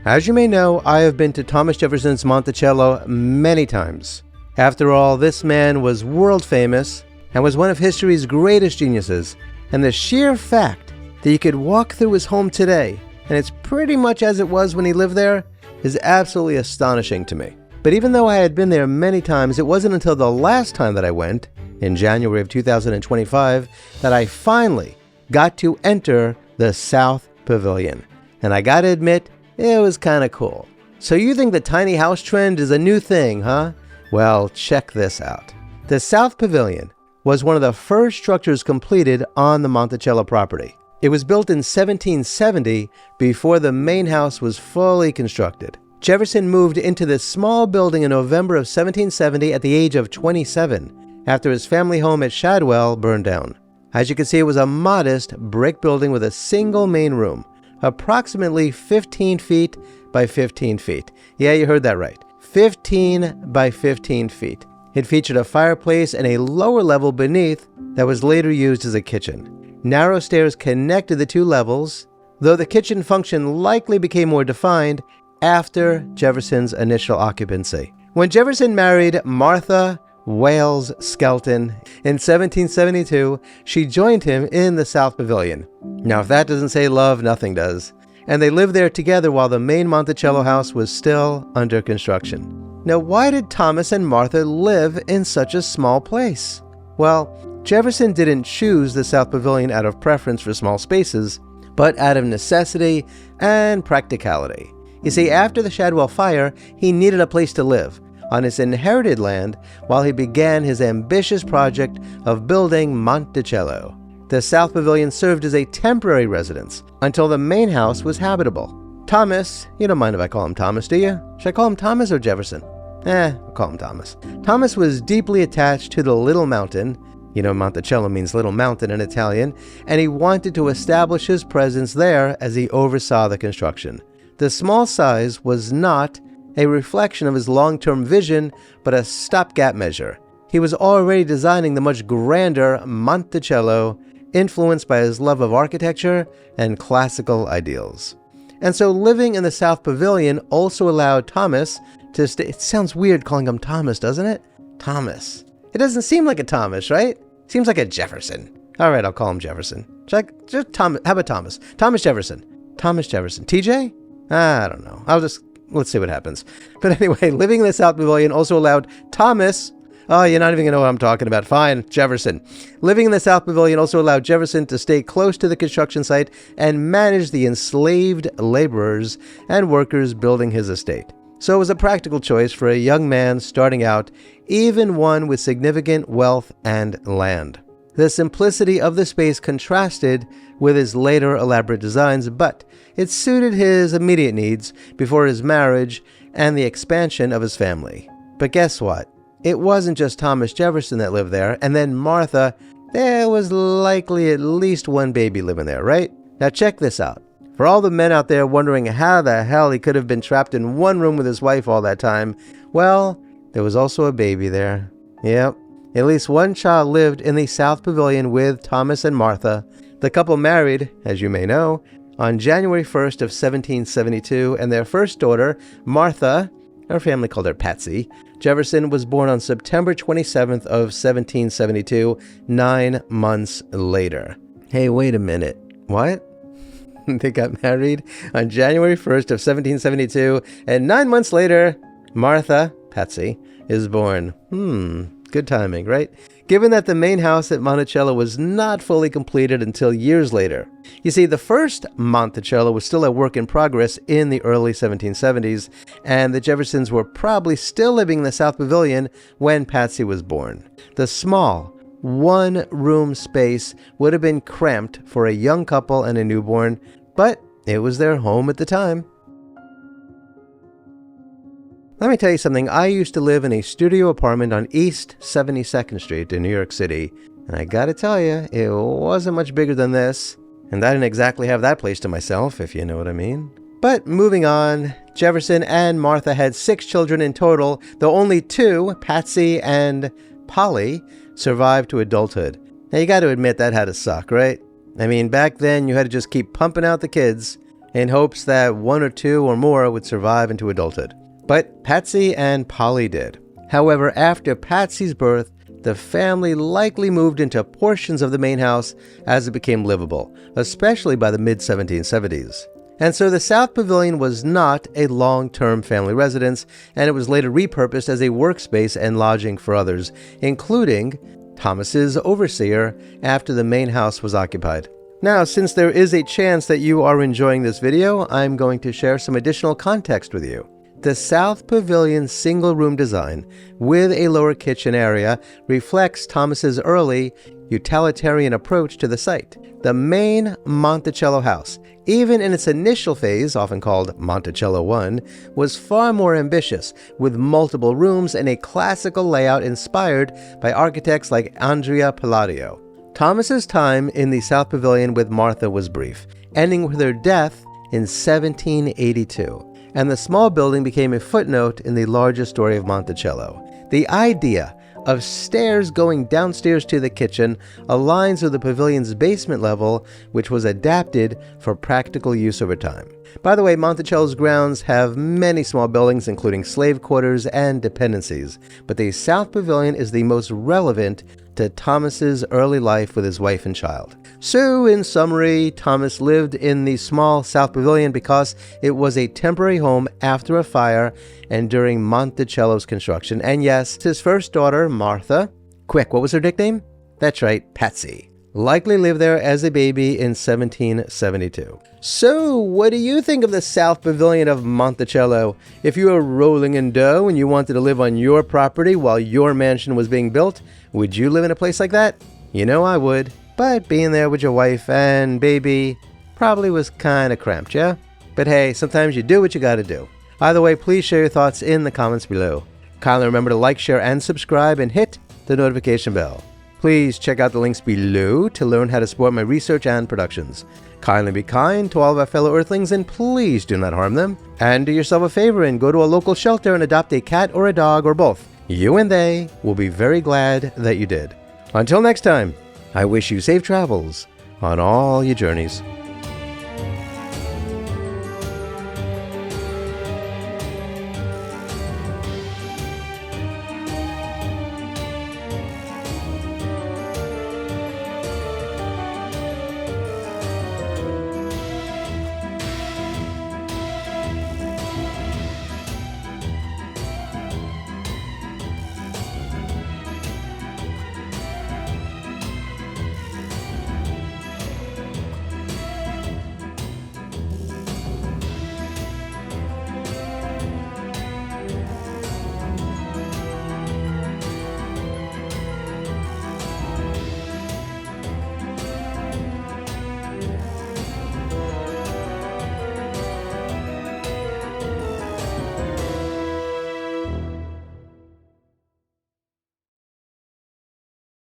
As you may know, I have been to Thomas Jefferson's Monticello many times. After all, this man was world famous and was one of history's greatest geniuses, and the sheer fact that you could walk through his home today, and it's pretty much as it was when he lived there, is absolutely astonishing to me. But even though I had been there many times, it wasn't until the last time that I went, in January of 2025, that I finally got to enter the South Pavilion. And I gotta admit, it was kinda cool. So you think the tiny house trend is a new thing, huh? Well, check this out. The South Pavilion was one of the first structures completed on the Monticello property. It was built in 1770 before the main house was fully constructed. Jefferson moved into this small building in November of 1770 at the age of 27, after his family home at Shadwell burned down. As you can see, it was a modest brick building with a single main room, approximately 15 feet by 15 feet. Yeah, you heard that right. 15 by 15 feet. It featured a fireplace and a lower level beneath that was later used as a kitchen. Narrow stairs connected the two levels, though the kitchen function likely became more defined after Jefferson's initial occupancy. When Jefferson married Martha Wales Skelton in 1772, she joined him in the South Pavilion. Now, if that doesn't say love, nothing does. And they lived there together while the main Monticello house was still under construction. Now, why did Thomas and Martha live in such a small place? Well, Jefferson didn't choose the South Pavilion out of preference for small spaces, but out of necessity and practicality. You see, after the Shadwell fire, he needed a place to live on his inherited land while he began his ambitious project of building Monticello. The South Pavilion served as a temporary residence until the main house was habitable. Thomas, you don't mind if I call him Thomas, do you? Should I call him Thomas or Jefferson? I'll call him Thomas. Thomas was deeply attached to the little mountain. You know, Monticello means little mountain in Italian, and he wanted to establish his presence there as he oversaw the construction. The small size was not a reflection of his long-term vision, but a stopgap measure. He was already designing the much grander Monticello, influenced by his love of architecture and classical ideals. And so living in the South Pavilion also allowed Thomas to stay. It sounds weird calling him Thomas, doesn't it? Thomas. It doesn't seem like a Thomas, right? Seems like a Jefferson. All right, I'll call him Jefferson. Just Thomas. How about Thomas? Thomas Jefferson. Thomas Jefferson. TJ? I don't know. Let's see what happens. But anyway, living in the South Pavilion also allowed Thomas. Oh, you're not even going to know what I'm talking about. Fine, Jefferson. Living in the South Pavilion also allowed Jefferson to stay close to the construction site and manage the enslaved laborers and workers building his estate. So it was a practical choice for a young man starting out, even one with significant wealth and land. The simplicity of the space contrasted with his later elaborate designs, but it suited his immediate needs before his marriage and the expansion of his family. But guess what? It wasn't just Thomas Jefferson that lived there, and then Martha. There was likely at least one baby living there, right? Now check this out. For all the men out there wondering how the hell he could have been trapped in one room with his wife all that time, well, there was also a baby there. Yep. At least one child lived in the South Pavilion with Thomas and Martha. The couple married, as you may know, on January 1st of 1772, and their first daughter, Martha, her family called her Patsy, Jefferson, was born on September 27th of 1772, 9 months later. Hey, wait a minute. What? They got married on January 1st of 1772, and 9 months later, Martha, Patsy, is born. Good timing, right? Given that the main house at Monticello was not fully completed until years later. You see, the first Monticello was still a work in progress in the early 1770s, and the Jeffersons were probably still living in the South Pavilion when Patsy was born. The small, one-room space would have been cramped for a young couple and a newborn, but it was their home at the time. Let me tell you something. I used to live in a studio apartment on East 72nd Street in New York City, and I gotta tell you, it wasn't much bigger than this, and I didn't exactly have that place to myself, if you know what I mean. But moving on, Jefferson and Martha had 6 children in total, though only 2, Patsy and Polly, survived to adulthood. Now you gotta admit that had to suck, right? I mean, back then you had to just keep pumping out the kids. in hopes that one or two or more would survive into adulthood. But Patsy and Polly did. However, after Patsy's birth, the family likely moved into portions of the main house as it became livable, especially by the mid-1770s. And so the South Pavilion was not a long-term family residence, and it was later repurposed as a workspace and lodging for others, including Thomas's overseer, after the main house was occupied. Now, since there is a chance that you are enjoying this video, I'm going to share some additional context with you. The South Pavilion single-room design with a lower kitchen area reflects Thomas's early utilitarian approach to the site. The main Monticello house, even in its initial phase, often called Monticello I, was far more ambitious, with multiple rooms and a classical layout inspired by architects like Andrea Palladio. Thomas's time in the South Pavilion with Martha was brief, ending with her death in 1782. And the small building became a footnote in the larger story of Monticello. The idea of stairs going downstairs to the kitchen aligns with the pavilion's basement level, which was adapted for practical use over time. By the way, Monticello's grounds have many small buildings, including slave quarters and dependencies, but the South Pavilion is the most relevant to Thomas's early life with his wife and child. So, in summary, Thomas lived in the small South Pavilion because it was a temporary home after a fire and during Monticello's construction. And yes, his first daughter, Martha, quick, what was her nickname? That's right, Patsy, likely lived there as a baby in 1772. So, what do you think of the South Pavilion of Monticello? If you were rolling in dough and you wanted to live on your property while your mansion was being built, would you live in a place like that? You know I would, but being there with your wife and baby probably was kinda cramped, yeah? But hey, sometimes you do what you gotta do. Either way, please share your thoughts in the comments below. Kindly remember to like, share, and subscribe, and hit the notification bell. Please check out the links below to learn how to support my research and productions. Kindly be kind to all of our fellow Earthlings, and please do not harm them. And do yourself a favor and go to a local shelter and adopt a cat or a dog or both. You and they will be very glad that you did. Until next time, I wish you safe travels on all your journeys.